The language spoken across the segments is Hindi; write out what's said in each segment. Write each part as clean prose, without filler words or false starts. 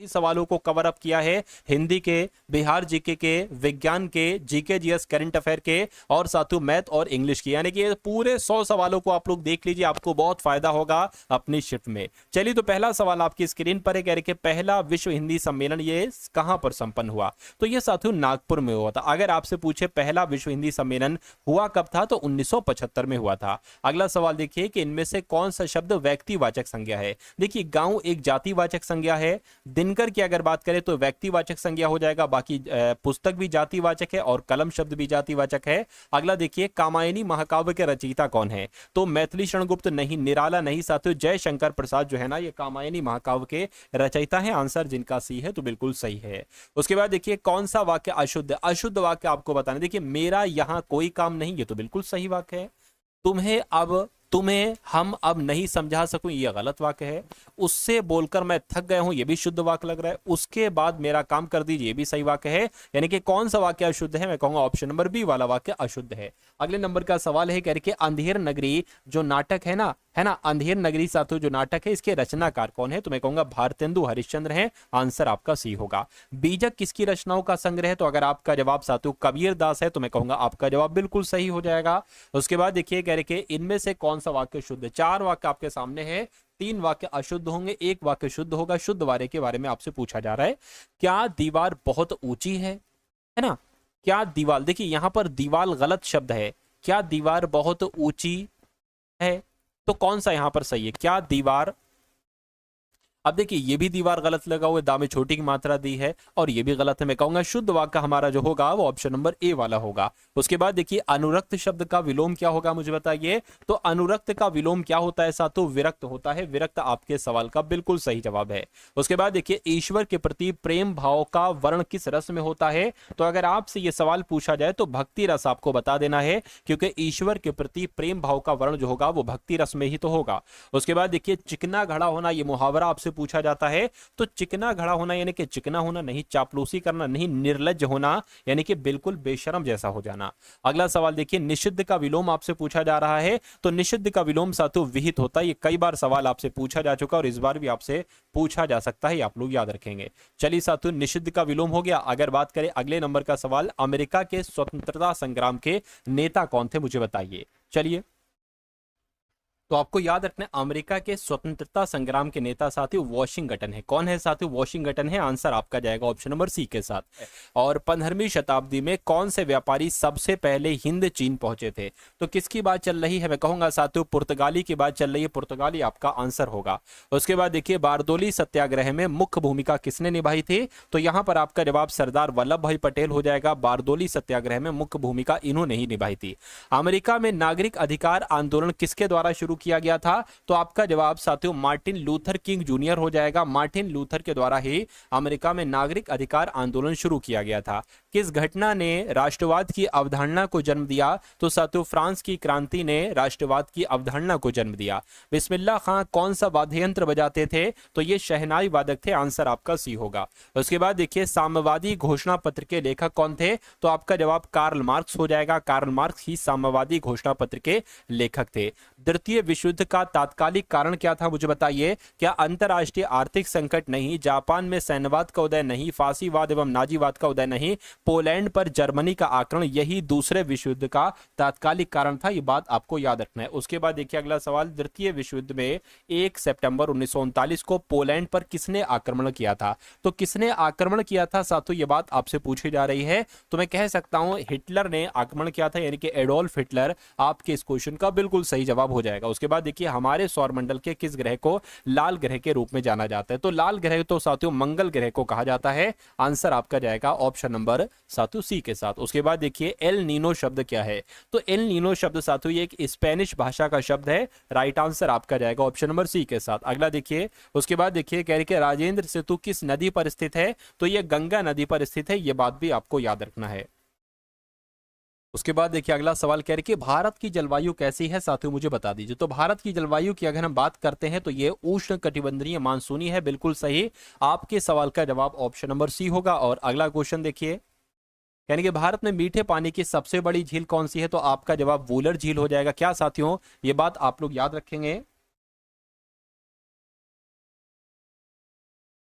इस सवालों को कवर अप किया है, हिंदी के, बिहार जीके के, विज्ञान के, जीके जीएस करंट अफेयर के, और साथियों मैथ और इंग्लिश की, यानी कि ये पूरे 100 सवालों को आप लोग देख लीजिए, आपको बहुत फायदा होगा अपनी शिफ्ट में। चलिए, तो पहला सवाल आपकी स्क्रीन पर है, कह रहे कि पहला विश्व हिंदी सम्मेलन ये कहां पर संपन्न हुआ? तो ये साथियों नागपुर में हुआ था। अगर आपसे पूछे पहला विश्व हिंदी सम्मेलन हुआ कब था, तो 1975 में हुआ था। अगला सवाल देखिए कि इनमें से कौन सा शब्द व्यक्तिवाचक संज्ञा है? देखिए, गांव एक जातिवाचक संज्ञा है, दिनकर की अगर बात करें तो व्यक्तिवाचक संज्ञा हो जाएगा, बाकी पुस्तक भी जातिवाचक है और कलम शब्द भी जातिवाचक है। अगला देखिए, कामायनी महाकाव्य के रचयिता कौन है? तो मैथिली शरणगुप्त नहीं, निराला नहीं, साथियों जयशंकर प्रसाद जो है ना, ये कामायनी महाकाव्य के रचयिता है। आंसर जिनका सी है तो बिल्कुल सही है। उसके बाद देखिए, कौन सा वाक्य अशुद्ध? अशुद्ध वाक्य आपको बताना। देखिए, मेरा यहां कोई काम नहीं, ये तो बिल्कुल सही वाक्य है। तुम्हें हम अब नहीं समझा सकूं, यह गलत वाक्य है। उससे बोलकर मैं थक गया हूं, यह भी शुद्ध वाक्य लग रहा है। उसके बाद मेरा काम कर दीजिए, यह भी सही वाक्य है। यानी कि कौन सा वाक्य अशुद्ध है? मैं कहूंगा ऑप्शन नंबर बी वाला वाक्य अशुद्ध है। अगले नंबर का सवाल है, कह रहे कि अंधेर नगरी जो नाटक है ना, अंधेर नगरी साथियों जो नाटक है, इसके रचनाकार कौन है? तो मैं कहूंगा भारतेंदु हरिश्चंद्र है। आंसर आपका सी होगा। बीजक किसकी रचनाओं का संग्रह है? तो अगर आपका जवाब साथियों कबीर दास है, तो मैं कहूंगा आपका जवाब बिल्कुल सही हो जाएगा। उसके बाद देखिए, कह रहे कि इनमें से कौन सा वाक्य शुद्ध है? 4 वाक्य आपके सामने है, 3 वाक्य अशुद्ध होंगे, 1 वाक्य शुद्ध होगा। शुद्ध वाक्य के बारे में आपसे पूछा जा रहा है, क्या दीवार बहुत ऊंची है ना? क्या दीवार, देखिए यहां पर दीवार गलत शब्द है, क्या दीवार बहुत ऊंची है? तो कौन सा यहां पर सही है? क्या दीवार, अब देखिए ये भी दीवार गलत लगा हुआ है, दा में छोटी की मात्रा दी है, और ये भी गलत है। मैं कहूंगा शुद्ध वाक्य हमारा जो होगा वो ऑप्शन नंबर ए वाला होगा। उसके बाद देखिए, अनुरक्त शब्द का विलोम क्या होगा, मुझे बताइए। तो अनुरक्त का विलोम क्या होता है साथियों? विरक्त होता है। विरक्त आपके सवाल का बिल्कुल सही जवाब है। उसके बाद देखिए, ईश्वर के प्रति प्रेम भाव का वर्ण किस रस में होता है? तो अगर आपसे ये सवाल पूछा जाए तो भक्ति रस आपको बता देना है, क्योंकि ईश्वर के प्रति प्रेम भाव का वर्ण जो होगा वो भक्ति रस में ही तो होगा। उसके बाद देखिए, चिकना घड़ा होना, ये मुहावरा आपसे पूछा जाता है। तो चिकना घड़ा होना यानी कि चिकना होना नहीं, चापलूसी करना नहीं, निर्लज्ज होना यानी कि बिल्कुल बेशरम जैसा हो जाना। अगला सवाल देखिए, निषिद्ध का विलोम आपसे पूछा जा रहा है। तो निषिद्ध का विलोम साथियों विहित होता है। ये कई बार सवाल आपसे पूछा जा चुका और इस बार भी आपसे पूछा जा सकता है, आप लोग याद रखेंगे। चलिए साथियों, निषिद्ध का विलोम हो गया। अगर बात करें अगले नंबर का सवाल, अमेरिका के स्वतंत्रता संग्राम के नेता कौन थे, मुझे बताइए। चलिए, तो आपको याद रखना है, अमेरिका के स्वतंत्रता संग्राम के नेता साथियों वॉशिंगटन है। कौन है साथियों? वॉशिंगटन है। आंसर आपका जाएगा ऑप्शन नंबर सी के साथ। और 15वीं शताब्दी में कौन से व्यापारी सबसे पहले हिंद चीन पहुंचे थे? तो किसकी बात चल रही है? मैं कहूंगा साथियों पुर्तगाली की बात चल रही है। पुर्तगाली आपका आंसर होगा। उसके बाद देखिए, बारदोली सत्याग्रह में मुख्य भूमिका किसने निभाई थी? तो यहां पर आपका जवाब सरदार वल्लभ भाई पटेल हो जाएगा। बारदोली सत्याग्रह में मुख्य भूमिका इन्होंने ही निभाई थी। अमेरिका में नागरिक अधिकार आंदोलन किसके द्वारा शुरू किया गया था? तो आपका जवाब साथियों मार्टिन लूथर किंग जूनियर हो जाएगा। मार्टिन लूथर के द्वारा ही अमेरिका में नागरिक अधिकार आंदोलन शुरू किया गया था। किस घटना ने राष्ट्रवाद की अवधारणा को जन्म दिया? तो साथियों फ्रांस की क्रांति ने राष्ट्रवाद की अवधारणा को जन्म दिया। बिस्मिल्लाह खां कौन सा वाद्य यंत्र बजाते थे? तो ये शहनाई वादक थे। आंसर आपका सी होगा। उसके बाद देखिए, साम्यवादी घोषणा पत्र के लेखक कौन थे? तो आपका जवाब कार्ल मार्क्स हो जाएगा। कार्ल मार्क्स ही साम्यवादी घोषणा पत्र के लेखक थे। द्वितीय विश्व युद्ध का तात्कालिक कारण क्या था, मुझे बताइए। क्या अंतरराष्ट्रीय आर्थिक संकट नहीं, जापान में सैन्यवाद का उदय नहीं, फांसीवाद एवं नाजीवाद का उदय नहीं, पोलैंड पर जर्मनी का आक्रमण, यही दूसरे विश्व युद्ध का तात्कालिक कारण था। ये बात आपको याद रखना है। उसके बाद देखिए अगला सवाल, द्वितीय विश्व युद्ध में 1 सितंबर 1939 को पोलैंड पर किसने आक्रमण किया था? तो किसने आक्रमण किया था साथियों, ये बात आपसे पूछी जा रही है। तो मैं कह सकता हूं हिटलर ने आक्रमण किया था, यानी कि एडोल्फ हिटलर आपके इस क्वेश्चन का बिल्कुल सही जवाब हो जाएगा। उसके बाद देखिए, हमारे सौरमंडल के किस ग्रह को लाल ग्रह के रूप में जाना जाता है? तो लाल ग्रह तो साथियों मंगल ग्रह को कहा जाता है। आंसर आपका जाएगा ऑप्शन नंबर साथियों सी के साथ। उसके बाद देखिए, एल नीनो शब्द क्या है? तो एल नीनो शब्द साथियों ये एक स्पेनिश भाषा का शब्द है। राइट आंसर आपका जाएगा ऑप्शन नंबर सी के साथ। अगला देखिए, उसके बाद देखिए, कह रहे कि राजेंद्र सेतु किस नदी पर स्थित है? तो ये गंगा नदी पर स्थित है। यह बात भी आपको याद रखना है। उसके बाद देखिए अगला सवाल कह रहे कि भारत की जलवायु कैसी है साथियों, मुझे बता दीजिए। तो भारत की जलवायु की अगर हम बात करते हैं तो ये उष्ण कटिबंधीय मानसूनी है। बिल्कुल सही। आपके सवाल का जवाब ऑप्शन नंबर सी होगा। और अगला क्वेश्चन देखिए, यानी कि भारत में मीठे पानी की सबसे बड़ी झील कौन सी है? तो आपका जवाब वूलर झील हो जाएगा। क्या साथियों, ये बात आप लोग याद रखेंगे।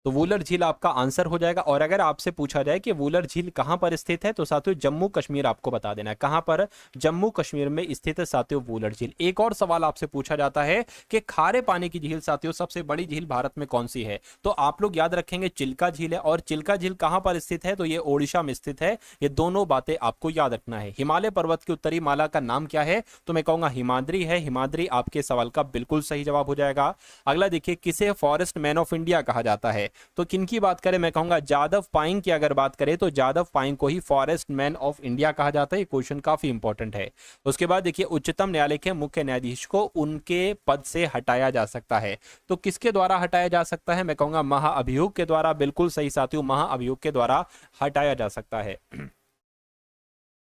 तो वूलर झील आपका आंसर हो जाएगा। और अगर आपसे पूछा जाए कि वूलर झील कहां पर स्थित है, तो साथियों जम्मू कश्मीर आपको बता देना है। कहां पर? जम्मू कश्मीर में स्थित है साथियों वूलर झील। एक और सवाल आपसे पूछा जाता है कि खारे पानी की झील साथियों सबसे बड़ी झील भारत में कौन सी है, तो आप लोग याद रखेंगे चिल्का झील है। और चिल्का झील कहां पर स्थित है, तो ये ओडिशा में स्थित है। ये दोनों बातें आपको याद रखना है। हिमालय पर्वत की उत्तरी माला का नाम क्या है, तो मैं कहूंगा हिमाद्री है। हिमाद्री आपके सवाल का बिल्कुल सही जवाब हो जाएगा। अगला देखिए, किसे फॉरेस्ट मैन ऑफ इंडिया कहा जाता है, तो किनकी बात करें, मैं कहूंगा जादव पायेंग की अगर बात करें तो जादव पायेंग को ही फॉरेस्ट मैन ऑफ इंडिया कहा जाता है। ये क्वेश्चन काफी इंपॉर्टेंट है। उसके बाद देखिए, उच्चतम न्यायालय के मुख्य न्यायाधीश को उनके पद से हटाया जा सकता है, तो किसके द्वारा हटाया जा सकता है, मैं कहूंगा महाअभियोग के द्वारा। बिल्कुल सही साथियों, महाअभियोग के द्वारा हटाया जा सकता है।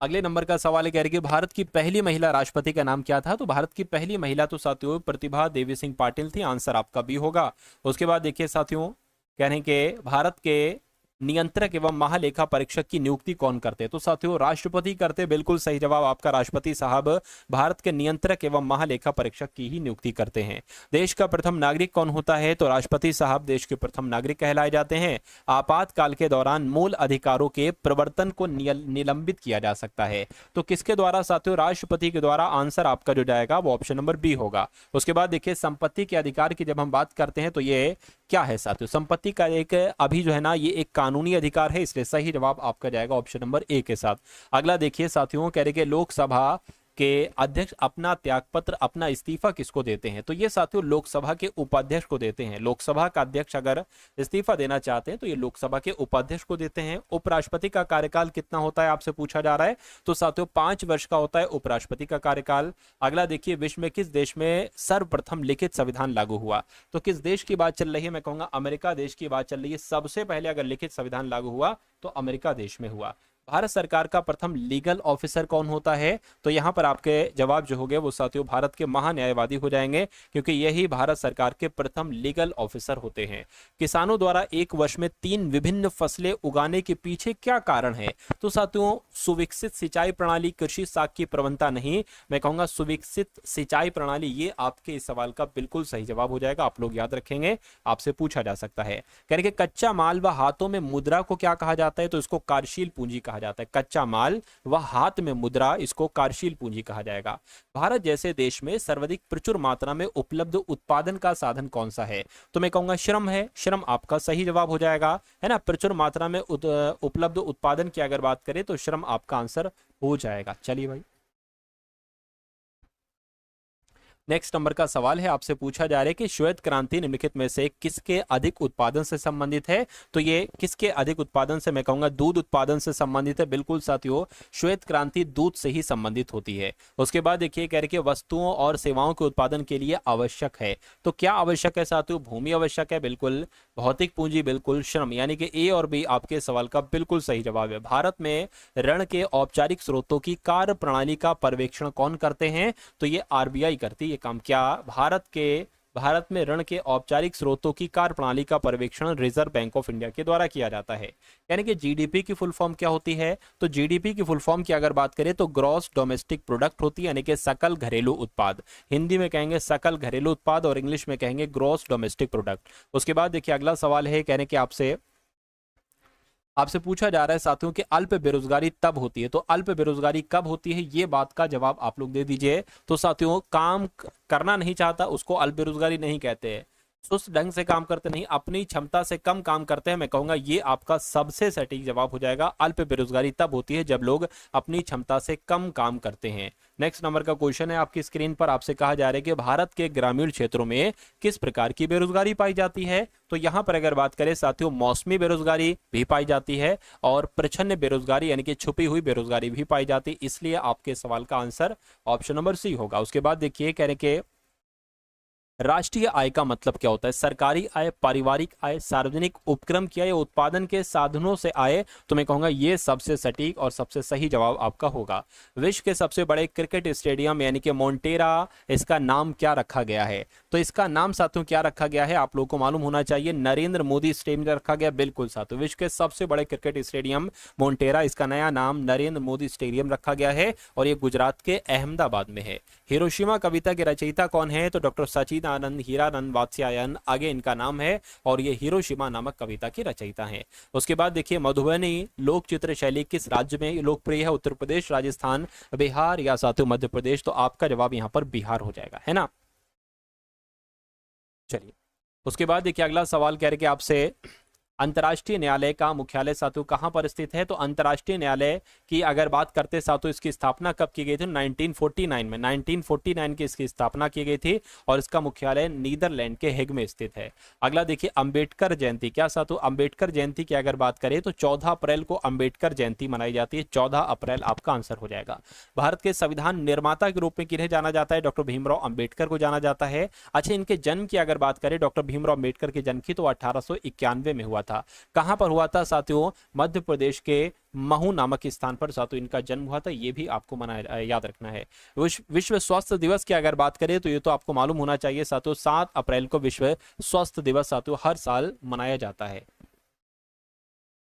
अगले नंबर का सवाल है, कह रहे कि भारत की पहली महिला राष्ट्रपति का नाम क्या था, तो भारत की पहली महिला तो साथियों प्रतिभा देवी सिंह पाटिल थी। आंसर आपका बी होगा। उसके बाद देखिए साथियों, कह रहे हैं कि भारत के नियंत्रक एवं महालेखा परीक्षक की नियुक्ति कौन करते हैं, तो साथियों राष्ट्रपति करते। बिल्कुल सही जवाब आपका, राष्ट्रपति साहब भारत के नियंत्रक एवं महालेखा परीक्षक की ही नियुक्ति करते हैं। देश का प्रथम नागरिक कौन होता है, तो राष्ट्रपति साहब देश के प्रथम नागरिक कहलाए जाते हैं। आपातकाल के दौरान मूल अधिकारों के प्रवर्तन को निलंबित किया जा सकता है, तो किसके द्वारा साथियों, राष्ट्रपति के द्वारा। आंसर आपका जो जाएगा वो ऑप्शन नंबर बी होगा। उसके बाद देखिए, संपत्ति के अधिकार की जब हम बात करते हैं तो ये क्या है साथियों, संपत्ति का एक अभी जो है ना ये एक कानूनी अधिकार है, इसलिए सही जवाब आपका जाएगा ऑप्शन नंबर ए के साथ। अगला देखिए साथियों, कह रहे कि लोकसभा के अध्यक्ष अपना त्यागपत्र, अपना इस्तीफा किसको देते हैं, तो ये साथियों लोकसभा के उपाध्यक्ष को देते हैं। लोकसभा का अध्यक्ष अगर इस्तीफा देना चाहते हैं तो ये लोकसभा के उपाध्यक्ष को देते हैं। उपराष्ट्रपति का कार्यकाल कितना होता है आपसे पूछा जा रहा है, तो साथियों 5 वर्ष का होता है उपराष्ट्रपति का कार्यकाल। अगला देखिए, विश्व में किस देश में सर्वप्रथम लिखित संविधान लागू हुआ, तो किस देश की बात चल रही है, मैं कहूंगा अमेरिका देश की बात चल रही है। सबसे पहले अगर लिखित संविधान लागू हुआ तो अमेरिका देश में हुआ। भारत सरकार का प्रथम लीगल ऑफिसर कौन होता है, तो यहां पर आपके जवाब जो होंगे वो साथियों भारत के महान्यायवादी हो जाएंगे, क्योंकि यही भारत सरकार के प्रथम लीगल ऑफिसर होते हैं। किसानों द्वारा एक वर्ष में 3 विभिन्न फसलें उगाने के पीछे क्या कारण है, तो साथियों सुविकसित सिंचाई प्रणाली, कृषि साख की प्रवणता नहीं, मैं कहूंगा सुविकसित सिंचाई प्रणाली। ये आपके इस सवाल का बिल्कुल सही जवाब हो जाएगा, आप लोग याद रखेंगे, आपसे पूछा जा सकता है। कह रहे कि कच्चा माल व हाथों में मुद्रा को क्या कहा जाता है, तो इसको कार्यशील पूंजी कहा जाता है। कच्चा माल व हाथ में मुद्रा, इसको कार्यशील पूंजी कहा जाएगा। भारत जैसे देश में सर्वाधिक प्रचुर मात्रा में उपलब्ध उत्पादन का साधन कौन सा है, तो मैं कहूंगा श्रम है। श्रम आपका सही जवाब हो जाएगा, है ना। प्रचुर मात्रा में उपलब्ध उत्पादन की अगर बात करें तो श्रम आपका आंसर हो जाएगा। चलिए भाई, नेक्स्ट नंबर का सवाल है, आपसे पूछा जा रहा है कि श्वेत क्रांति निम्नलिखित में से किसके अधिक उत्पादन से संबंधित है, तो ये किसके अधिक उत्पादन से, मैं कहूंगा दूध उत्पादन से संबंधित है। बिल्कुल साथियों, श्वेत क्रांति दूध से ही संबंधित होती है। उसके बाद देखिए, कह रहे कि वस्तुओं और सेवाओं के उत्पादन के लिए आवश्यक है, तो क्या आवश्यक है साथियों, भूमि आवश्यक है बिल्कुल, भौतिक पूंजी बिल्कुल, श्रम, यानी कि ए और बी आपके सवाल का बिल्कुल सही जवाब है। भारत में ऋण के औपचारिक स्रोतों की कार्य प्रणाली का पर्यवेक्षण कौन करते हैं, तो ये आरबीआई करती है ये काम। क्या भारत में ऋण के औपचारिक स्रोतों की कार्य प्रणाली का पर्यवेक्षण रिजर्व बैंक ऑफ इंडिया के द्वारा किया जाता है। यानी कि जीडीपी की फुल फॉर्म क्या होती है, तो जीडीपी की फुल फॉर्म की अगर बात करें तो ग्रॉस डोमेस्टिक प्रोडक्ट होती है, यानी कि सकल घरेलू उत्पाद। हिंदी में कहेंगे सकल घरेलू उत्पाद और इंग्लिश में कहेंगे ग्रॉस डोमेस्टिक प्रोडक्ट। उसके बाद देखिए, अगला सवाल है, कहने कि आपसे पूछा जा रहा है साथियों कि अल्प बेरोजगारी तब होती है, तो अल्प बेरोजगारी कब होती है, ये बात का जवाब आप लोग दे दीजिए। तो साथियों, काम करना नहीं चाहता उसको अल्प बेरोजगारी नहीं कहते हैं, सुस्त ढंग से काम करते नहीं, अपनी क्षमता से कम काम करते हैं, मैं कहूंगा ये आपका सबसे सटीक जवाब हो जाएगा। अल्प बेरोजगारी तब होती है जब लोग अपनी क्षमता से कम काम करते हैं। नेक्स्ट नंबर का क्वेश्चन है आपकी स्क्रीन पर, आपसे कहा जा रहा है कि भारत के ग्रामीण क्षेत्रों में किस प्रकार की बेरोजगारी पाई जाती है, तो यहां पर अगर बात करें साथियों, मौसमी बेरोजगारी भी पाई जाती है और प्रच्छन्न बेरोजगारी यानी कि छुपी हुई बेरोजगारी भी पाई जाती है, इसलिए आपके सवाल का आंसर ऑप्शन नंबर सी होगा। उसके बाद देखिए, कह रहे कि राष्ट्रीय आय का मतलब क्या होता है, सरकारी आय, पारिवारिक आय, सार्वजनिक उपक्रम की आय, उत्पादन के साधनों से आय, तो मैं कहूंगा ये सबसे सटीक और सबसे सही जवाब आपका होगा। विश्व के सबसे बड़े क्रिकेट स्टेडियम यानी कि मोन्टेरा, इसका नाम क्या रखा गया है, तो इसका नाम साथियों क्या रखा गया है, आप लोगों को मालूम होना चाहिए, नरेंद्र मोदी स्टेडियम रखा गया। बिल्कुल साथियों, विश्व के सबसे बड़े क्रिकेट स्टेडियम मोन्टेरा, इसका नया नाम नरेंद्र मोदी स्टेडियम रखा गया है और ये गुजरात के अहमदाबाद में है। हिरोशिमा कविता के रचयिता कौन है, तो डॉक्टर सचिदानंद सच्चिदानंद हीरानंद वात्स्यायन आगे इनका नाम है, और ये हिरोशिमा नामक कविता की रचयिता हैं। उसके बाद देखिए मधुबनी लोक चित्र शैली किस राज्य में लोकप्रिय है? उत्तर प्रदेश, राजस्थान, बिहार या साथियों मध्य प्रदेश। तो आपका जवाब यहाँ पर बिहार हो जाएगा, है ना। चलिए उसके बाद देखिए अगला सवाल कह रहे कि आपसे अंतर्राष्ट्रीय न्यायालय का मुख्यालय सातु कहां पर स्थित है? तो अंतर्राष्ट्रीय न्यायालय की अगर बात करते सातु इसकी स्थापना कब की गई थी? 1949 में, 1949 की इसकी स्थापना की गई थी, और इसका मुख्यालय नीदरलैंड के हेग में स्थित है। अगला देखिए अंबेडकर जयंती, क्या सातु अंबेडकर जयंती की अगर बात करें तो 14 अप्रैल को अंबेडकर जयंती मनाई जाती है। 14 अप्रैल आपका आंसर हो जाएगा। भारत के संविधान निर्माता के रूप में किन्हें जाना जाता है? डॉक्टर भीमराव अंबेडकर को जाना जाता है। अच्छा इनके जन्म की अगर बात करें डॉक्टर भीमराव अंबेडकर के जन्म की, तो 1891 में हुआ था। कहां पर हुआ था साथियों? मध्य प्रदेश के महू नामक स्थान पर साथियों इनका जन्म हुआ था। ये भी आपको याद रखना है। विश्व स्वास्थ्य दिवस की अगर बात करें तो ये तो आपको मालूम होना चाहिए साथियों, 7 अप्रैल को विश्व स्वास्थ्य दिवस साथियों हर साल मनाया जाता है।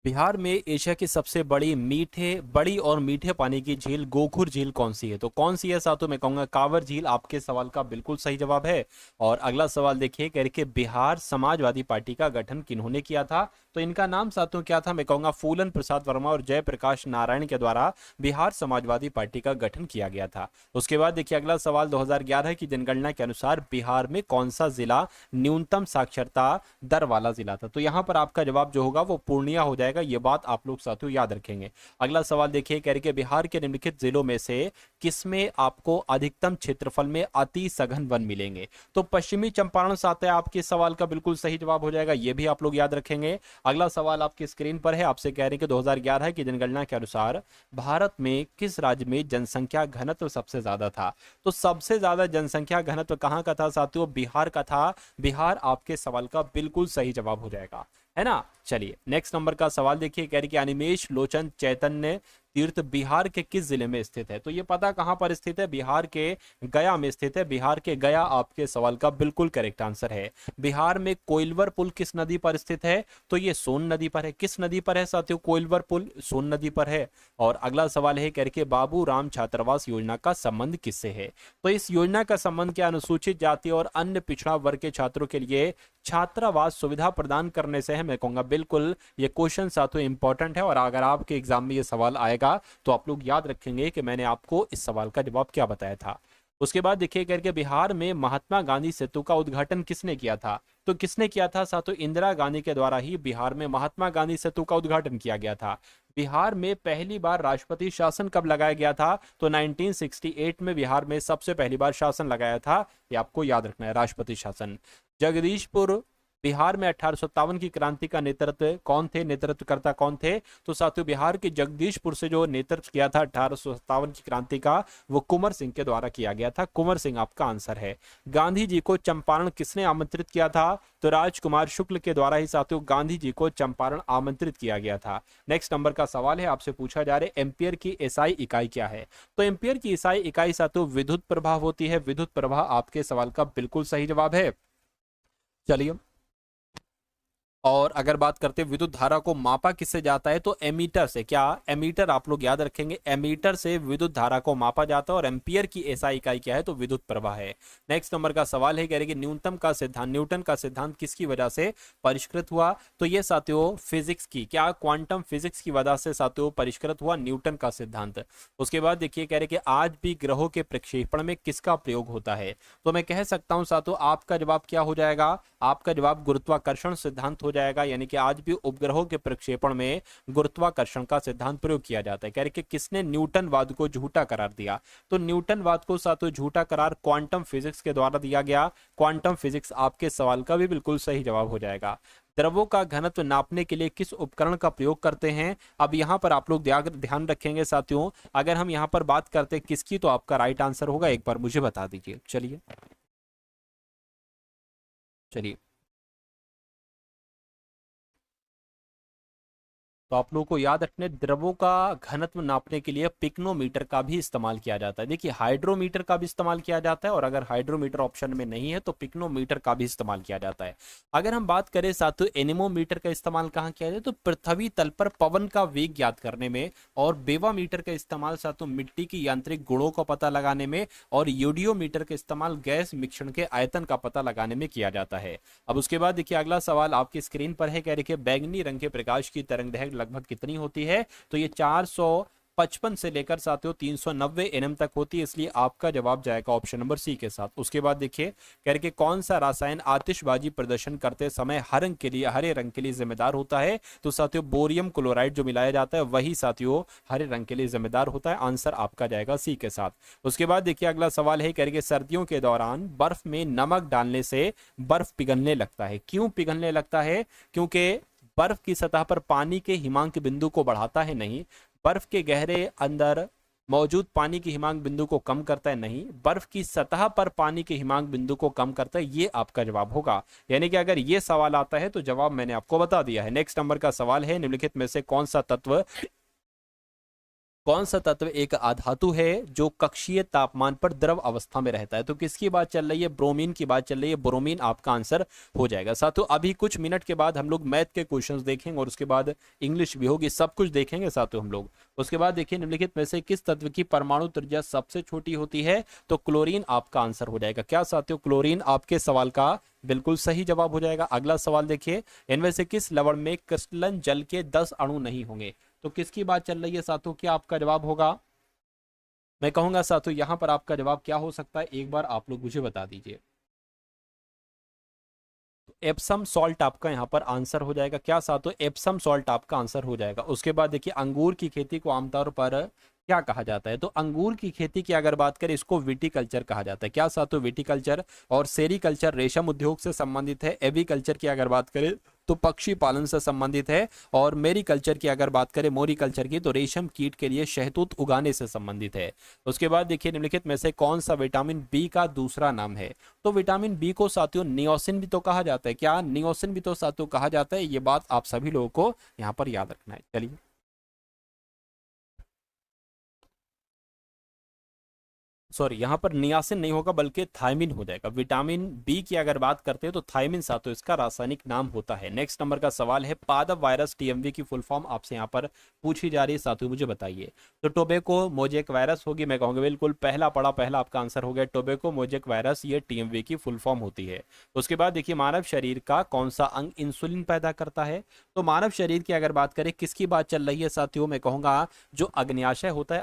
बिहार में एशिया की सबसे बड़ी और मीठे पानी की झील गोखुर झील कौन सी है? तो कौन सी है साथियों? मैं कहूंगा कांवर झील आपके सवाल का बिल्कुल सही जवाब है। और अगला सवाल देखिए कह रहे कि बिहार समाजवादी पार्टी का गठन किन्होंने किया था? तो इनका नाम साथियों क्या था? मैं कहूंगा फूलन प्रसाद वर्मा और जयप्रकाश नारायण के द्वारा बिहार समाजवादी पार्टी का गठन किया गया था। उसके बाद देखिए अगला सवाल 2011 की जनगणना के अनुसार बिहार में कौन सा जिला न्यूनतम साक्षरता दर वाला जिला था? तो यहां पर आपका जवाब जो होगा वो पूर्णिया हो जाएगा। ये बात आप लोग साथियों याद रखेंगे। अगला सवाल देखिए कह रहे कि बिहार के निम्नलिखित जिलों में से किसमें आपको अधिकतम क्षेत्रफल में अति सघन वन मिलेंगे? तो पश्चिमी चंपारण साथ है आपके सवाल का बिल्कुल सही जवाब हो जाएगा। ये भी आप लोग याद रखेंगे। अगला सवाल आपकी स्क्रीन पर है, आपसे कह रहे हैं कि 2011 की जनगणना के अनुसार भारत में किस राज्य में जनसंख्या घनत्व सबसे ज्यादा था? तो सबसे ज्यादा जनसंख्या घनत्व कहां का था साथियों? बिहार का था। बिहार आपके सवाल का बिल्कुल सही जवाब हो जाएगा, है ना। चलिए नेक्स्ट नंबर का सवाल देखिए कह रही कि अनिमेष लोचन चैतन्य तीर्थ बिहार के किस जिले में स्थित है? तो ये पता कहां पर स्थित है? बिहार के गया में स्थित है। बिहार के गया आपके सवाल का बिल्कुल करेक्ट आंसर है। बिहार में कोइलवर पुल किस नदी पर स्थित है? तो ये सोन नदी पर है। किस नदी पर है साथियों? कोइलवर पुल सोन नदी पर है। और अगला सवाल है कह रहे कि बाबू राम छात्रावास योजना का संबंध किससे है? तो इस योजना का संबंध क्या अनुसूचित जाति और अन्य पिछड़ा वर्ग के छात्रों के लिए छात्रावास सुविधा प्रदान करने से है। मैं कहूंगा बिल्कुल ये क्वेश्चन साथियों इंपॉर्टेंट है, और अगर आपके एग्जाम में ये सवाल आएगा तो आप लोग याद रखेंगे कि मैंने आपको इस सवाल का जवाब क्या बताया था। उसके बाद देखिए करके बिहार में महात्मा गांधी सेतु का उद्घाटन किसने किया था? तो किसने किया था साथियों? इंदिरा गांधी के द्वारा ही बिहार में महात्मा गांधी सेतु का उद्घाटन किया गया था। बिहार में पहली बार राष्ट्रपति शासन कब लगाया गया था? तो 1968 में बिहार में सबसे पहली बार शासन लगाया था। ये आपको याद रखना है, राष्ट्रपति शासन। जगदीशपुर बिहार में 1857 की क्रांति का नेतृत्वकर्ता कौन थे? तो साथियों बिहार के जगदीशपुर से जो नेतृत्व किया था 1857 की क्रांति का, वो कुंवर सिंह के द्वारा किया गया था। कुंवर सिंह आपका आंसर है। गांधी जी को चंपारण किसने आमंत्रित किया था? तो राजकुमार शुक्ल के द्वारा ही साथियों गांधी जी को चंपारण आमंत्रित किया गया था। नेक्स्ट नंबर का सवाल है, आपसे पूछा जा रहा है एम्पियर की एसआई इकाई क्या है? तो एम्पियर की एसआई इकाई साथियों विद्युत प्रवाह होती है। विद्युत प्रवाह आपके सवाल का बिल्कुल सही जवाब है। चलिए और अगर बात करते हैं विद्युत धारा को मापा किससे जाता है? तो एमीटर से। क्या? एमीटर आप लोग याद रखेंगे, एमीटर से विद्युत धारा को मापा जाता है। और एम्पियर की एसआई इकाई क्या है? तो विद्युत प्रवाह है। नेक्स्ट नंबर का सवाल है कह रहे कि न्यूटन का सिद्धांत किसकी वजह से परिष्कृत हुआ? तो ये साथियों फिजिक्स की, क्या क्वांटम फिजिक्स की वजह से साथियों परिष्कृत हुआ न्यूटन का सिद्धांत। उसके बाद देखिए कह रहे कि आज भी ग्रहों के प्रक्षेपण में किसका प्रयोग होता है? तो मैं कह सकता हूं साथियों आपका जवाब क्या हो जाएगा? आपका जवाब गुरुत्वाकर्षण सिद्धांत हो जाएगा। यानी कि आज भी उपग्रहों के प्रक्षेपण में गुरुत्वाकर्षण का सिद्धांत प्रयोग किया जाता है। कह रहे कि किसने न्यूटनवाद को झूठा करार दिया? तो न्यूटनवाद को साथियों झूठा करार क्वांटम फिजिक्स के द्वारा दिया गया। क्वांटम फिजिक्स आपके सवाल का भी बिल्कुल सही जवाब हो जाएगा। द्रवों का घनत्व नापने के लिए किस उपकरण का प्रयोग करते हैं? अब यहां पर आप लोग ध्यान रखेंगे साथियों, अगर हम यहां पर बात करते हैं किसकी, तो आपका राइट आंसर होगा, एक बार मुझे बता दीजिए। चलिए चलिए तो आप लोगों को याद रखने, द्रवों का घनत्व नापने के लिए पिक्नोमीटर का भी इस्तेमाल किया जाता है। देखिए हाइड्रोमीटर का भी इस्तेमाल किया जाता है, और अगर हाइड्रोमीटर ऑप्शन में नहीं है तो पिक्नोमीटर का भी इस्तेमाल किया जाता है। अगर हम बात करें साथियों एनीमोमीटर का इस्तेमाल कहाँ किया जाए, तो पृथ्वी तल पर पवन का वेग ज्ञात करने में, और बेवामीटर का इस्तेमाल साथियों मिट्टी की यांत्रिक गुणों का पता लगाने में, और यूडियोमीटर का इस्तेमाल गैस मिश्रण के आयतन का पता लगाने में किया जाता है। अब उसके बाद देखिए अगला सवाल आपकी स्क्रीन पर है, कह रही है बैंगनी रंग के प्रकाश की तरंगदैर्घ्य लगभग कितनी होती है, तो ये 455 से लेकर साथियों 390 एनएम तक होती है, इसलिए आपका जवाब जाएगा ऑप्शन नंबर सी के साथ। उसके बाद देखिए कह रहे कि कौन सा रसायन आतिशबाजी प्रदर्शन करते समय हरे रंग के लिए जिम्मेदार होता है, तो साथियों बोरियम क्लोराइड जो मिलाया जाता है वही साथियों हरे रंग के लिए जिम्मेदार होता है। आंसर आपका जाएगा सी के साथ। उसके बाद देखिए अगला सवाल है, कह रहे कि सर्दियों के दौरान बर्फ में नमक डालने से बर्फ पिघलने लगता है, क्यों पिघलने लगता है, क्योंकि बर्फ की सतह पर पानी के हिमांक बिंदु को बढ़ाता है, नहीं, बर्फ के गहरे अंदर मौजूद पानी के हिमांक बिंदु को कम करता है, नहीं, बर्फ की सतह पर पानी के हिमांक बिंदु को कम करता है, ये आपका जवाब होगा। यानी कि अगर ये सवाल आता है तो जवाब मैंने आपको बता दिया है। नेक्स्ट नंबर का सवाल है, निम्नलिखित में से कौन सा तत्व एक अधातु है जो कक्षीय तापमान पर द्रव अवस्था में रहता है, तो किसकी बात चल रही है, ब्रोमीन की बात चल रही है, ब्रोमीन आपका आंसर हो जाएगा। साथियों अभी कुछ मिनट के बाद हम लोग मैथ के क्वेश्चंस देखेंगे और उसके बाद इंग्लिश भी होगी, सब कुछ देखेंगे साथियों हम लोग। उसके बाद देखिए निम्नलिखित में से किस तत्व की परमाणु त्रिज्या सबसे छोटी होती है, तो क्लोरीन आपका आंसर हो जाएगा। क्या साथियों क्लोरीन आपके सवाल का बिल्कुल सही जवाब हो जाएगा। अगला सवाल देखिए, इनमें से किस लवण में क्रिस्टलन जल के 10 अणु नहीं होंगे, तो किसकी बात चल रही है साथियों, क्या आपका जवाब होगा। मैं कहूंगा साथियों यहां पर आपका जवाब क्या हो सकता है, एक बार आप लोग मुझे बता दीजिए। एप्सम सॉल्ट आपका यहाँ पर आंसर हो जाएगा। क्या साथियों एप्सम सॉल्ट आपका आंसर हो जाएगा। उसके बाद देखिए अंगूर की खेती को आमतौर पर क्या कहा जाता है, तो अंगूर की खेती की अगर बात करें इसको विटिकल्चर कहा जाता है। क्या साथियों विटिकल्चर, और सेरीकल्चर रेशम उद्योग से संबंधित है, एविकल्चर की अगर बात करें तो पक्षी पालन से संबंधित है, और मेरीकल्चर की अगर बात करें मोरीकल्चर की तो रेशम कीट के लिए शहतूत उगाने से संबंधित है। उसके बाद देखिए निम्नलिखित में से कौन सा विटामिन बी का दूसरा नाम है, तो विटामिन बी को साथियों नियोसिन भी तो कहा जाता है। क्या नियोसिन भी तो साथियों कहा जाता है, ये बात आप सभी लोगों को यहाँ पर याद रखना है। चलिए सॉरी यहाँ पर नियासिन नहीं होगा बल्कि थायमिन हो जाएगा। विटामिन बी की अगर बात करते हैं तो थायमिन साथियों इसका रासायनिक नाम होता है। नेक्स्ट नंबर का सवाल है, पादप वायरस टीएमवी की फुल फॉर्म आपसे यहाँ पर पूछी जा रही है साथियों, मुझे बताइए। तो टोबैको मोजेक वायरस होगी, मैं कहूँगा बिल्कुल पहला आपका आंसर हो गया, टोबैको मोजेक वायरस, ये टीएमवी की फुल फॉर्म होती है। उसके बाद देखिए मानव शरीर का कौन सा अंग इंसुलिन पैदा करता है, तो मानव शरीर की अगर बात करें किसकी बात चल रही है साथियों, मैं कहूँगा जो अग्न्याशय होता है,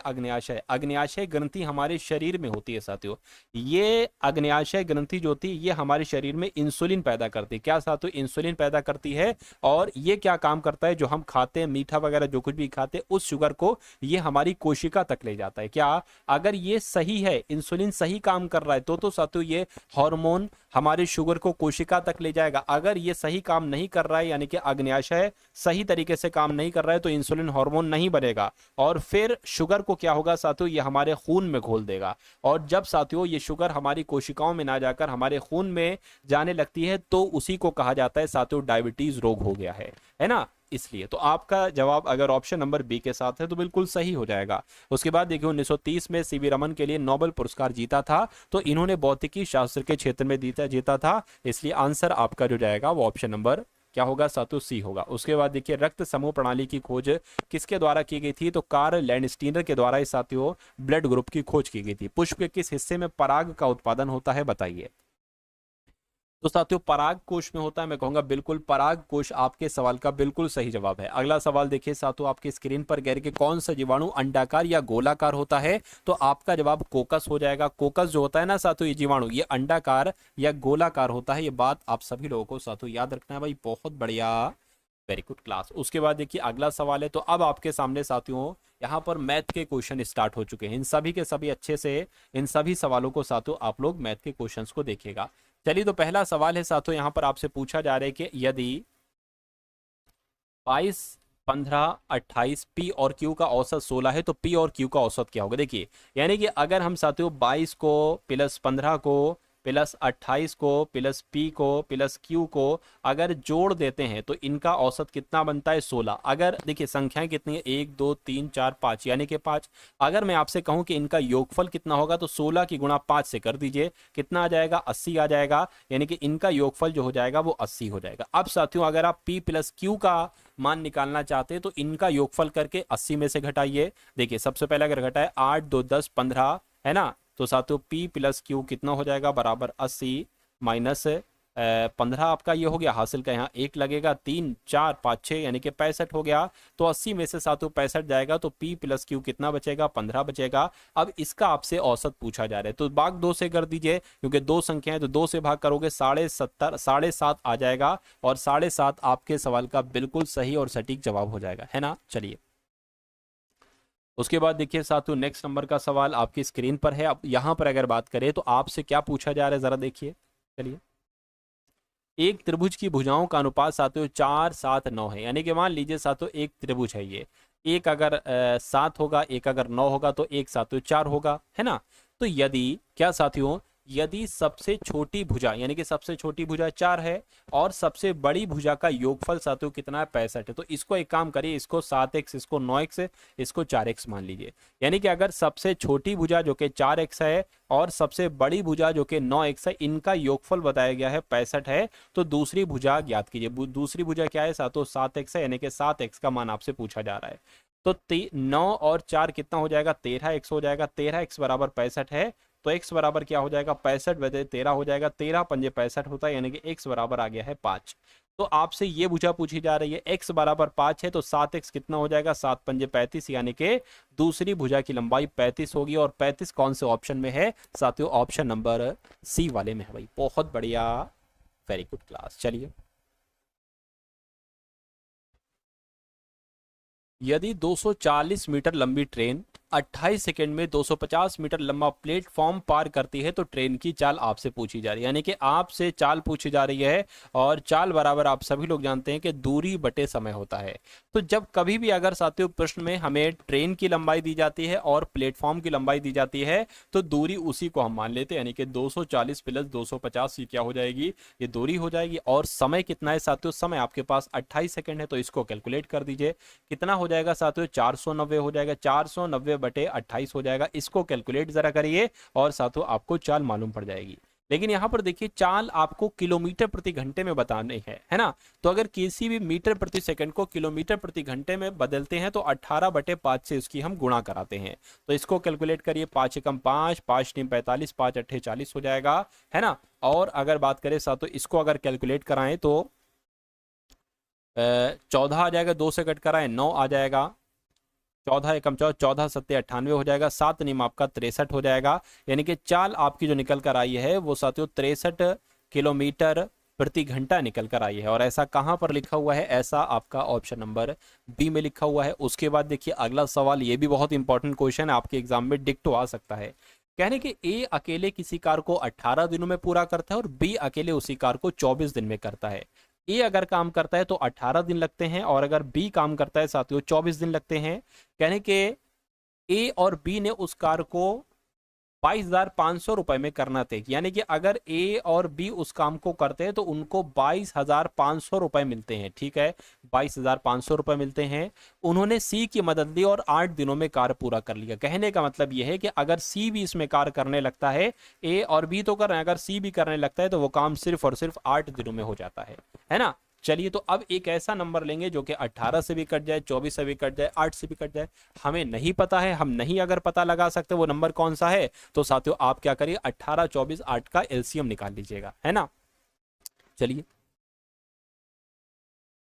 अग्न्याशय ग्रंथि हमारे शरीर में होती है साथियों। ये अग्न्याशय ग्रंथि जो होती है ये हमारे शरीर में इंसुलिन पैदा करती है। क्या साथियों इंसुलिन पैदा करती है, और ये क्या काम करता है, जो हम खाते हैं मीठा वगैरह जो कुछ भी खाते हैं उस शुगर को ये हमारी कोशिका तक ले जाता है। क्या अगर ये सही है, इंसुलिन सही काम कर रहा है तो साथियों ये हार्मोन हमारे शुगर को कोशिका तक ले जाएगा। अगर ये सही काम नहीं कर रहा है यानी कि अग्न्याशय सही तरीके से काम नहीं कर रहा है तो इंसुलिन हार्मोन नहीं बनेगा, और फिर शुगर को क्या होगा साथियों ये हमारे खून में घोल देगा, और जब साथियों ये शुगर हमारी कोशिकाओं में ना जाकर हमारे खून में जाने लगती है तो उसी को कहा जाता है साथियों डायबिटीज रोग हो गया है ना। इसलिए तो आपका जवाब अगर ऑप्शन नंबर बी के साथ है तो बिल्कुल सही हो जाएगा। उसके बाद देखिए 1930 में सीवी रमन के लिए नोबेल पुरस्कार जीता था, तो इन्होंने भौतिकी शास्त्र के क्षेत्र में जीता था, इसलिए आंसर आपका जो जाएगा वो ऑप्शन नंबर क्या होगा साथियों सी होगा। उसके बाद देखिए रक्त समूह प्रणाली की खोज किसके द्वारा की गई थी, तो कार्ल लैंडस्टीनर के द्वारा ही साथियों ब्लड ग्रुप की खोज की गई थी। पुष्प के किस हिस्से में पराग का उत्पादन होता है बताइए, तो साथियों पराग कोश में होता है। मैं कहूंगा बिल्कुल पराग कोश आपके सवाल का बिल्कुल सही जवाब है। अगला सवाल देखिए साथियों आपकी स्क्रीन पर गैर के कौन सा जीवाणु अंडाकार या गोलाकार होता है, तो आपका जवाब कोकस हो जाएगा। कोकस जो होता है ना साथियों ये जीवाणु ये अंडाकार या गोलाकार होता है, ये बात आप सभी लोगों को साथियों याद रखना है भाई, बहुत बढ़िया, वेरी गुड क्लास। उसके बाद देखिए अगला सवाल है, तो अब आपके सामने साथियों यहाँ पर मैथ के क्वेश्चन स्टार्ट हो चुके हैं, इन सभी के सभी अच्छे से इन सभी सवालों को साथियों आप लोग मैथ के क्वेश्चंस को देखिएगा। चलिए तो पहला सवाल है साथियों यहाँ पर आपसे पूछा जा रहा है कि यदि 22, 15, 28 पी और क्यू का औसत 16 है तो पी और क्यू का औसत क्या होगा। देखिए यानी कि अगर हम साथियों 22 को प्लस 15 को प्लस 28 को प्लस पी को प्लस क्यू को अगर जोड़ देते हैं तो इनका औसत कितना बनता है 16। अगर देखिए संख्याएं कितनी है 1 2 3 4 5 यानी कि 5। अगर मैं आपसे कहूं कि इनका योगफल कितना होगा तो 16 की गुणा 5 से कर दीजिए, कितना आ जाएगा 80 आ जाएगा, यानी कि इनका योगफल जो हो जाएगा वो 80 हो जाएगा। अब साथियों अगर आप p प्लस क्यू का मान निकालना चाहते हैं तो इनका योगफल करके 80 में से घटाइए। देखिए सबसे पहले अगर घटाए 8 2 10 15 है ना, तो साथियों p प्लस क्यू कितना हो जाएगा बराबर 80 माइनस 15 आपका ये हो गया हासिल का, यहाँ 1 लगेगा 3 4 5 6 यानी कि 65 हो गया। तो 80 में से साथियों 65 जाएगा तो p प्लस क्यू कितना बचेगा 15 बचेगा। अब इसका आपसे औसत पूछा जा रहा है तो भाग 2 से कर दीजिए, क्योंकि दो संख्याएं तो 2 से भाग करोगे 7.5 आ जाएगा और 7.5 आपके सवाल का बिल्कुल सही और सटीक जवाब हो जाएगा, है ना। चलिए उसके बाद देखिए साथियों नेक्स्ट नंबर का सवाल आपकी स्क्रीन पर है। अब यहाँ पर अगर बात करें तो आपसे क्या पूछा जा रहा है जरा देखिए। चलिए एक त्रिभुज की भुजाओं का अनुपात साथियों 4 7 9 है, यानी कि मान लीजिए साथियों एक त्रिभुज है ये, एक अगर 7 होगा एक अगर 9 होगा तो एक साथियों 4 होगा, है ना। तो यदि क्या साथियों, यदि सबसे छोटी भुजा यानी कि सबसे छोटी भुजा 4 है और सबसे बड़ी भुजा का योगफल साथियों कितना है 65 है, तो इसको एक काम करिए, इसको 7x इसको 9x इसको 4x मान लीजिए। यानी कि अगर सबसे छोटी भुजा जो कि 4x है और सबसे बड़ी भुजा जो कि 9x है, इनका योगफल बताया गया है 65 है, तो दूसरी भुजा ज्ञात कीजिए। दूसरी भुजा क्या है साथियों 7x है, यानी कि 7x का मान आपसे पूछा जा रहा है। तो 9 और 4 कितना हो जाएगा 13x हो जाएगा, 13x बराबर 65 है तो x बराबर क्या हो जाएगा 65 बटे 13 हो जाएगा, 13 पंजे 65 होता है, यानी कि x बराबर आ गया है 5। तो आपसे ये भुजा पूछी जा रही है x बराबर 5 है तो 7x कितना हो जाएगा 7 पंजे 35, यानी कि दूसरी भुजा की लंबाई 35 होगी। और 35 कौन से ऑप्शन में है साथियों, ऑप्शन नंबर सी वाले में है भाई। बहुत बढ़िया, वेरी गुड क्लास। चलिए यदि 240 मीटर लंबी ट्रेन 28 सेकंड में 250 मीटर लंबा प्लेटफॉर्म पार करती है तो ट्रेन की चाल आपसे पूछी जा रही है, यानी कि आपसे चाल पूछी जा रही है। और चाल बराबर आप सभी लोग जानते हैं कि दूरी बटे समय होता है। तो जब कभी भी अगर साथियों प्रश्न में हमें ट्रेन की लंबाई दी जाती है और प्लेटफॉर्म की लंबाई दी जाती है तो दूरी उसी को हम मान लेते हैं, यानी कि 240 प्लस 250 ये क्या हो जाएगी, ये दूरी हो जाएगी। और समय कितना है साथियों, समय आपके पास 28 सेकंड है तो इसको कैलकुलेट कर दीजिए, कितना हो जाएगा साथियों 490 हो जाएगा, 490 बटे 28 हो जाएगा। इसको कैलकुलेट जरा करिए और साथियों आपको चाल मालूम पड़ जाएगी। लेकिन यहां पर देखिए चाल आपको किलोमीटर प्रति घंटे में बतानी है ना। तो अगर किसी भी मीटर प्रति सेकंड को किलोमीटर प्रति घंटे में बदलते हैं तो 18 बटे 5 से उसकी हम गुणा कराते हैं। तो इसको कैलकुलेट करिए, 5 एकम 5, 5 तीन 45, 5 अट्ठे 40 हो जाएगा, है ना। और अगर बात करें साथियों इसको अगर कैलकुलेट कराएं तो 14 आ जाएगा, 2 से कट कराएं 9 आ जाएगा, 14 एकम 14, 14 सत्ते 98 हो जाएगा, 7 नियम आपका 63 हो जाएगा। यानी कि चाल आपकी जो निकल कर आई है वो साथियों 63 किलोमीटर प्रति घंटा निकल कर आई है। और ऐसा कहां पर लिखा हुआ है, ऐसा आपका ऑप्शन नंबर बी में लिखा हुआ है। उसके बाद देखिए अगला सवाल, ये भी बहुत इंपॉर्टेंट क्वेश्चन है, आपके एग्जाम में डिक्टो आ सकता है। कहने कि ए अकेले किसी कार को 18 दिनों में पूरा करता है और बी अकेले उसी कार को 24 दिन में करता है। ए अगर काम करता है तो 18 दिन लगते हैं और अगर बी काम करता है साथियों 24 दिन लगते हैं। कहने के ए और बी ने उस कार को 22,500 रुपए में करना तय, यानी कि अगर ए और बी उस काम को करते हैं तो उनको 22,500 रुपए मिलते हैं, ठीक है 22,500 रुपए मिलते हैं। उन्होंने सी की मदद ली और 8 दिनों में कार्य पूरा कर लिया। कहने का मतलब यह है कि अगर सी भी इसमें कार्य करने लगता है, ए और बी तो कर रहे हैं, अगर सी भी करने लगता है तो वो काम सिर्फ और सिर्फ 8 दिनों में हो जाता है ना। चलिए तो अब एक ऐसा नंबर लेंगे जो कि 18 से भी कट जाए, 24 से भी कट जाए, 8 से भी कट जाए। हमें नहीं पता है, हम नहीं अगर पता लगा सकते वो नंबर कौन सा है, तो साथियों आप क्या करिए 18 24 8 का एलसीएम निकाल लीजिएगा, है ना। चलिए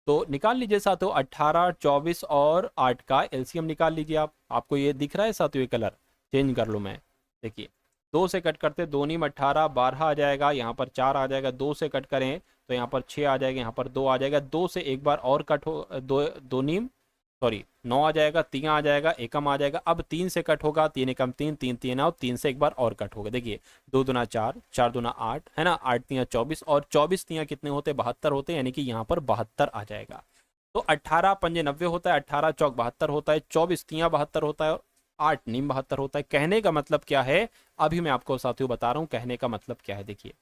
तो निकाल लीजिए साथियों 18 24 और 8 का एलसीएम निकाल लीजिए। आपको ये दिख रहा है साथियों, ये कलर चेंज कर लूँ मैं, देखिए 2 से कट करते 2 नीम 18 12 आ जाएगा, यहाँ पर 4 आ जाएगा, 2 से कट करें तो यहाँ पर 6 आ जाएगा, यहाँ पर 2 आ जाएगा, 2 से एक बार और कट हो, 2 नीम सॉरी 9 आ जाएगा, 3 आ जाएगा, एकम आ जाएगा। अब 3 से कट होगा, 3 एकम 3, 3 3 और 3 से एक बार और कट होगा। देखिए 2 दूना 4, 4 दूना 8 है ना, 8 तियाँ 24 और 24 तियाँ कितने होते 72 होते हैं, यानी कि यहाँ पर 72 आ जाएगा। तो 18 पंजे 90 होता है, 18 चौक 72 होता है, 24 तियाँ 72 होता है, 8 नहीं 72 होता है। कहने का मतलब क्या है, अभी मैं आपको साथियों बता रहा हूं कहने का मतलब क्या है। देखिए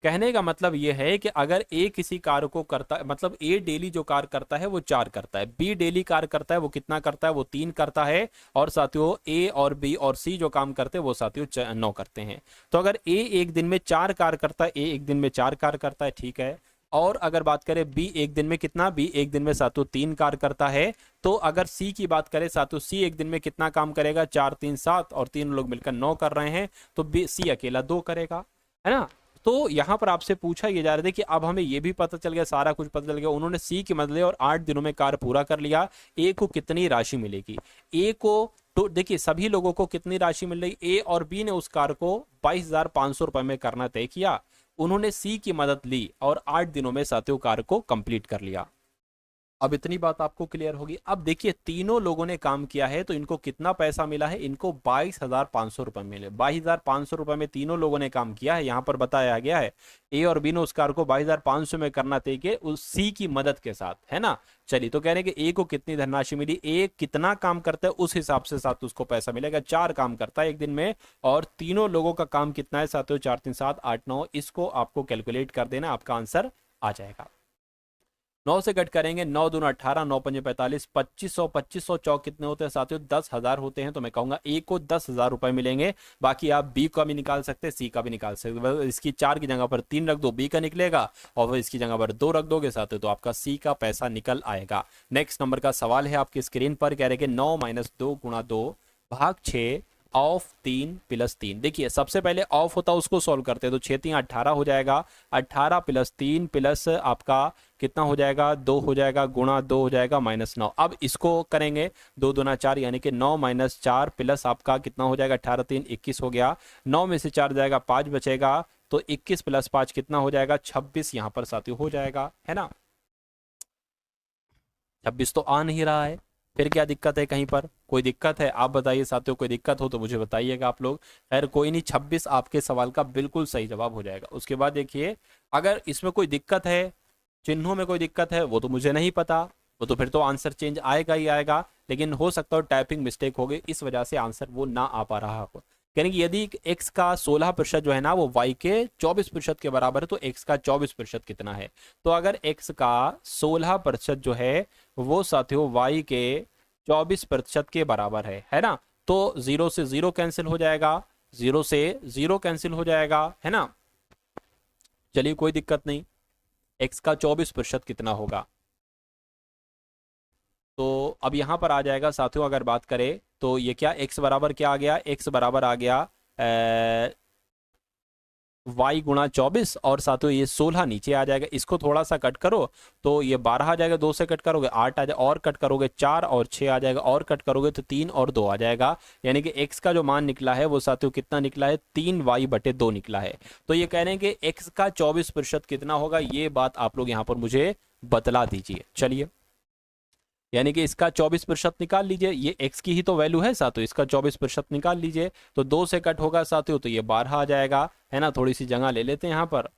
कहने का मतलब ये है कि अगर ए किसी कार्य को करता है, मतलब ए डेली जो कार्य करता है वो 4 करता है, बी डेली कार्य करता है वो कितना करता है, वो 3 करता है, और साथियों ए और बी और सी जो काम करते हैं वो साथियों 9 करते हैं। तो अगर ए एक दिन में 4 कार्य करता है, ए एक दिन में 4 कार्य करता है, ठीक है। और अगर बात करें बी एक दिन में कितना, बी एक दिन में साथियों 3 कार्य करता है। तो अगर सी की बात करें साथियों, सी एक दिन में कितना काम करेगा, 4 3 7, और तीन लोग मिलकर 9 कर रहे हैं, तो बी सी अकेला 2 करेगा, है ना। तो यहां पर आपसे पूछा ये जा रहा था कि अब हमें ये भी पता चल गया, सारा कुछ पता चल गया, उन्होंने सी की मदद ली और 8 दिनों में कार्य पूरा कर लिया। ए को कितनी राशि मिलेगी, ए को, तो देखिए सभी लोगों को कितनी राशि मिल रही, ए और बी ने उस कार्य को 22,500 रुपए में करना तय किया। उन्होंने सी की मदद ली और 8 दिनों में साथियों कार्य को कंप्लीट कर लिया। अब इतनी बात आपको क्लियर होगी। अब देखिए तीनों लोगों ने काम किया है तो इनको कितना पैसा मिला है, इनको 22,500 रुपए मिले। 22,500 रुपए में तीनों लोगों ने काम किया है, यहां पर बताया गया है। ए और बी ने उस कार्य को 22,500 में करना तय के उस सी की मदद के साथ, है ना। चलिए तो कह रहे हैं कि ए को कितनी धनराशि मिली, ए कितना काम करता है उस हिसाब से साथ उसको पैसा मिलेगा। 4 काम करता है एक दिन में, और तीनों लोगों का काम कितना है साथियों, 4 3 7 8 9, इसको आपको कैलकुलेट कर देना, आपका आंसर आ जाएगा। 9 से कट करेंगे, 9 दूना 18, 9 पंजे 45, 2500, 2500 चौक कितने होते हैं साथियों, 10,000 होते हैं। तो मैं कहूंगा ए को 10,000 रुपए मिलेंगे। बाकी आप बी का भी निकाल सकते हैं, सी का भी निकाल सकते हैं। इसकी 4 की जगह पर 3 रख दो, बी का निकलेगा, और इसकी जगह पर 2 रख दोगे साथियों तो आपका सी का पैसा निकल आएगा। नेक्स्ट नंबर का सवाल है आपकी स्क्रीन पर, कह रहे कि 9 - 2 × 2 भाग 6 ऑफ 3 + 3। देखिए सबसे पहले ऑफ होता है उसको सॉल्व करते हैं, तो 6 3 18 हो जाएगा, 18 + 3 प्लस आपका कितना हो जाएगा, 2 हो जाएगा, गुणा 2 हो जाएगा, -9। अब इसको करेंगे, 2 दूना 4 यानी कि 9 - 4 प्लस आपका कितना हो जाएगा, 18 3 21 हो गया। 9 में से 4 जाएगा, 5 बचेगा, तो 21 + 5 कितना हो जाएगा, 26 यहाँ पर साथियों हो जाएगा, है ना। 26 तो आ नहीं रहा है, फिर क्या दिक्कत है, कहीं पर कोई दिक्कत है आप बताइए साथियों, कोई दिक्कत हो तो मुझे बताइएगा आप लोग। खैर कोई नहीं, 26 आपके सवाल का बिल्कुल सही जवाब हो जाएगा। उसके बाद देखिए अगर इसमें कोई दिक्कत है, चिन्हों में कोई दिक्कत है, वो तो मुझे नहीं पता, वो तो फिर तो आंसर चेंज आएगा ही आएगा, लेकिन हो सकता है टाइपिंग मिस्टेक हो गई, इस वजह से आंसर वो ना आ पा रहा हो। यानी कि यदि x का 16% जो है ना वो y के 24% के बराबर है, तो x का 24% कितना है। तो अगर x का 16% जो है वो साथियों y के 24% के बराबर है ना। तो 0 से 0 कैंसिल हो जाएगा, 0 से 0 कैंसिल हो जाएगा, है ना। चलिए कोई दिक्कत नहीं, x का 24% कितना होगा, तो अब यहां पर आ जाएगा साथियों। अगर बात करें तो ये क्या x बराबर क्या आ गया, x बराबर आ गया y × 24, और साथियों ये 16 नीचे आ जाएगा, इसको थोड़ा सा कट करो तो ये 12 आ जाएगा, 2 से कट करोगे 8 आ जाएगा, और कट करोगे 4 और 6 आ जाएगा, और कट करोगे तो 3 और 2 आ जाएगा। यानी कि x का जो मान निकला है वो साथियों कितना निकला है, 3y/2 निकला है। तो ये कह रहे हैं कि x का 24% कितना होगा, ये बात आप लोग यहाँ पर मुझे बतला दीजिए। चलिए यानी कि इसका 24% निकाल लीजिए, ये x की ही तो वैल्यू है साथियों, इसका 24% निकाल लीजिए, तो 2 से कट होगा साथियों तो ये 12 आ जाएगा, है ना। थोड़ी सी जगह ले लेते हैं यहाँ पर,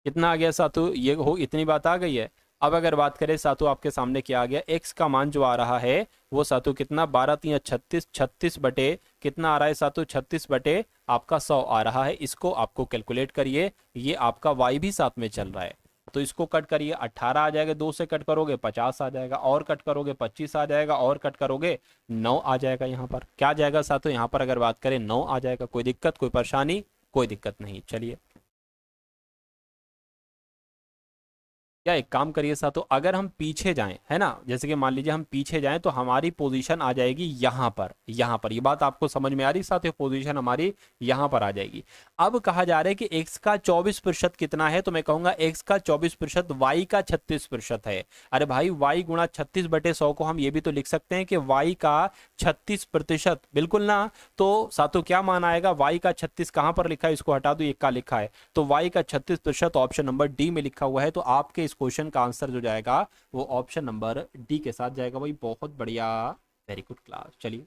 कितना आ गया साथियों, ये हो इतनी बात आ गई है। अब अगर बात करें साथियों आपके सामने क्या आ गया, x का मान जो आ रहा है वो साथियों कितना, 12 3 36, 36 बटे कितना आ रहा है साथियों, 36 बटे आपका 100 आ रहा है। इसको आपको कैलकुलेट करिए, ये आपका y भी साथ में चल रहा है, तो इसको कट करिए, 18 आ जाएगा, 2 से कट करोगे 50 आ जाएगा, और कट करोगे 25 आ जाएगा, और कट करोगे 9 आ जाएगा। यहाँ पर क्या जाएगा साथियों, यहाँ पर अगर बात करें 9 आ जाएगा। कोई दिक्कत, कोई परेशानी, कोई दिक्कत नहीं। चलिए क्या एक काम करिए साथियों, अगर हम पीछे जाएं, है ना, जैसे कि मान लीजिए हम पीछे जाएं तो हमारी पोजीशन आ जाएगी यहाँ पर, यहाँ पर। ये बात आपको समझ में आ रही साथियों, पोजीशन हमारी यहाँ पर आ जाएगी। अब कहा जा रहा है कि x का 24% कितना है, तो मैं कहूंगा x का 24% y का 36% है। अरे भाई y × 36/100 को हम ये भी तो लिख सकते हैं कि y का 36%, बिल्कुल ना। तो साथियों क्या मान आएगा, y का 36 कहाँ पर लिखा है, इसको हटा दो, 1 का लिखा है, तो y का 36% ऑप्शन नंबर डी में लिखा हुआ है। तो आपके इस क्वेश्चन का आंसर जो जाएगा वो ऑप्शन नंबर डी के साथ जाएगा भाई। बहुत बढ़िया, वेरी गुड क्लास। चलिए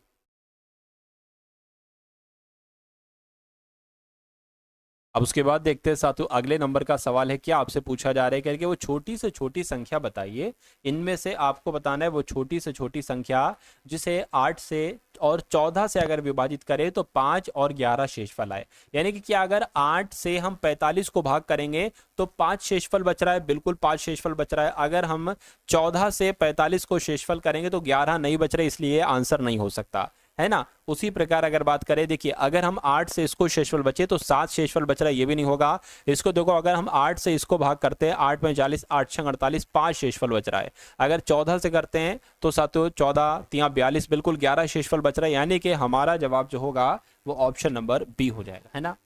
अब उसके बाद देखते हैं साथियों, अगले नंबर का सवाल है, क्या आपसे पूछा जा रहा है कि वो छोटी से छोटी संख्या बताइए, इनमें से आपको बताना है वो छोटी से छोटी संख्या जिसे 8 से और 14 से अगर विभाजित करें तो 5 और 11 शेषफल आए। यानी कि क्या अगर 8 से हम 45 को भाग करेंगे तो 5 शेषफल बच रहा है, बिल्कुल 5 शेषफल बच रहा है। अगर हम 14 से 45 को शेषफल करेंगे तो 11 नहीं बच रहे, इसलिए आंसर नहीं हो सकता, है ना। उसी प्रकार अगर बात करें, देखिए अगर हम 8 से इसको शेषफल बचे तो 7 शेषफल बच रहा है, ये भी नहीं होगा। इसको देखो, अगर हम 8 से इसको भाग करते हैं, 8 में 40, 8 छंग 48, 5 शेषफल बच रहा है। अगर 14 से करते हैं तो साथियों 14 तिया 42, बिल्कुल 11 शेषफल बच रहा है। यानी कि हमारा जवाब जो होगा वो ऑप्शन नंबर बी हो जाएगा, है ना।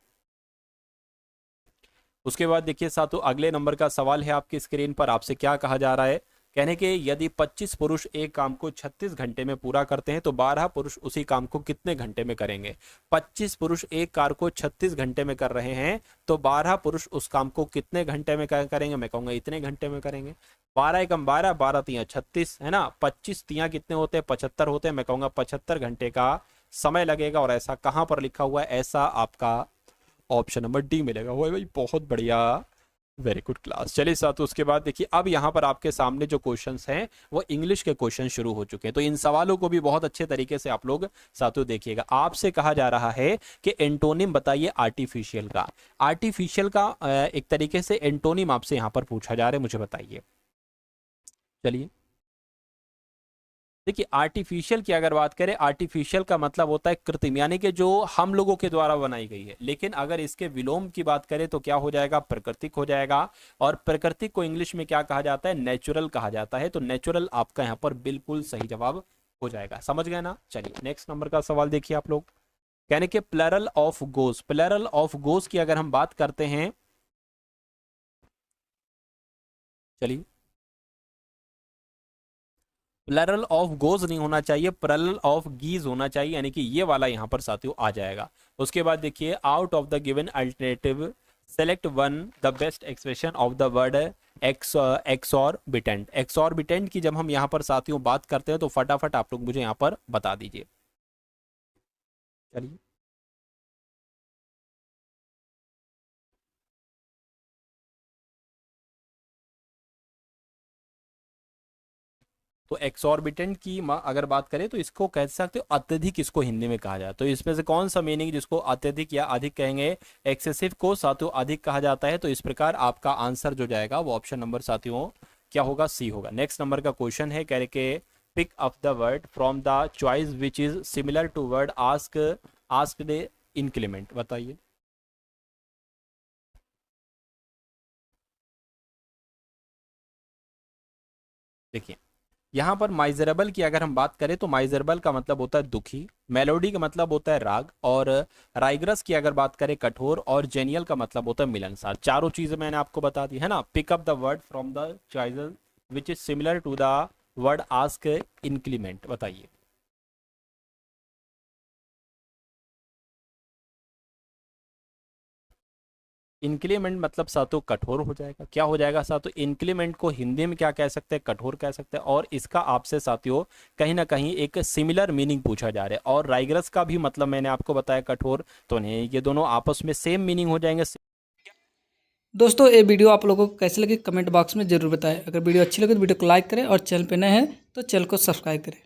उसके बाद देखिए साथियों, अगले नंबर का सवाल है आपकी स्क्रीन पर, आपसे क्या कहा जा रहा है, कहने के यदि 25 पुरुष एक काम को 36 घंटे में पूरा करते हैं तो 12 पुरुष उसी काम को कितने घंटे में करेंगे। 25 पुरुष एक कार को 36 घंटे में कर रहे हैं तो 12 पुरुष उस काम को कितने घंटे में करेंगे। मैं कहूंगा इतने घंटे में करेंगे। 12 एकम 12, 12 तिया 36, है ना। 25 तिया कितने होते हैं, 75 होते हैं। मैं कहूंगा 75 घंटे का समय लगेगा। और ऐसा कहां पर लिखा हुआ है, ऐसा आपका ऑप्शन नंबर डी मिलेगा। वो भाई बहुत बढ़िया, वेरी गुड क्लास। चलिए साथ, उसके बाद देखिए अब यहाँ पर आपके सामने जो क्वेश्चंस हैं वो इंग्लिश के क्वेश्चन शुरू हो चुके हैं। तो इन सवालों को भी बहुत अच्छे तरीके से आप लोग साथियों देखिएगा। आपसे कहा जा रहा है कि एंटोनिम बताइए आर्टिफिशियल का। आर्टिफिशियल का एक तरीके से एंटोनिम आपसे यहाँ पर पूछा जा रहा है, मुझे बताइए। चलिए देखिए, आर्टिफिशियल की अगर बात करें, आर्टिफिशियल का मतलब होता है कृत्रिम, यानी कि जो हम लोगों के द्वारा बनाई गई है। लेकिन अगर इसके विलोम की बात करें तो क्या हो जाएगा, प्राकृतिक हो जाएगा। और प्राकृतिक को इंग्लिश में क्या कहा जाता है, नेचुरल कहा जाता है। तो नेचुरल आपका यहाँ पर बिल्कुल सही जवाब हो जाएगा। समझ गए ना। चलिए नेक्स्ट नंबर का सवाल देखिए आप लोग, कहने के plural of goes. Plural of goes की अगर हम बात करते हैं, चलिए प्लरल ऑफ गोज नहीं होना चाहिए, प्लरल ऑफ गीज होना चाहिए, यानी कि ये वाला यहां पर साथियों आ जाएगा। उसके बाद देखिए, out of the given alternative select one the best expression of the word exorbitant. Exorbitant की जब हम यहाँ पर साथियों बात करते हैं तो फटाफट आप लोग मुझे यहाँ पर बता दीजिए। चलिए तो एक्सॉर्बिटेंट की अगर बात करें तो इसको कह सकते हो अत्यधिक, इसको हिंदी में कहा जाए तो इसमें से कौन सा मीनिंग जिसको अत्यधिक या अधिक कहेंगे, एक्सेसिव को साथियों अधिक कहा जाता है। तो इस प्रकार आपका आंसर जो जाएगा वो ऑप्शन नंबर साथियों क्या होगा, सी होगा। नेक्स्ट नंबर का क्वेश्चन है, कह रहे के pick up the word from the choice which is similar to word ask, asked increment, बताइए। देखिए यहाँ पर माइजरेबल की अगर हम बात करें तो माइजरेबल का मतलब होता है दुखी, मेलोडी का मतलब होता है राग, और राइग्रस की अगर बात करें कठोर, और जेनियल का मतलब होता है मिलनसार। चारों चीजें मैंने आपको बता दी है ना। Pick up the word from the choices which is similar to the word ask increment, बताइए। इंक्रीमेंट मतलब सातों कठोर हो जाएगा। क्या हो जाएगा सातों, इंक्रीमेंट को हिंदी में क्या कह सकते हैं, कठोर कह सकते हैं। और इसका आपसे साथियों कहीं ना कहीं एक सिमिलर मीनिंग पूछा जा रहा है। और राइग्रस का भी मतलब मैंने आपको बताया कठोर, तो नहीं, ये दोनों आपस में सेम मीनिंग हो जाएंगे। दोस्तों ये वीडियो आप लोगों को कैसे लगी कमेंट बॉक्स में ज़रूर बताएं। अगर वीडियो अच्छी लगे तो वीडियो को लाइक करें और चैनल पे नए हैं तो चैनल को सब्सक्राइब करें।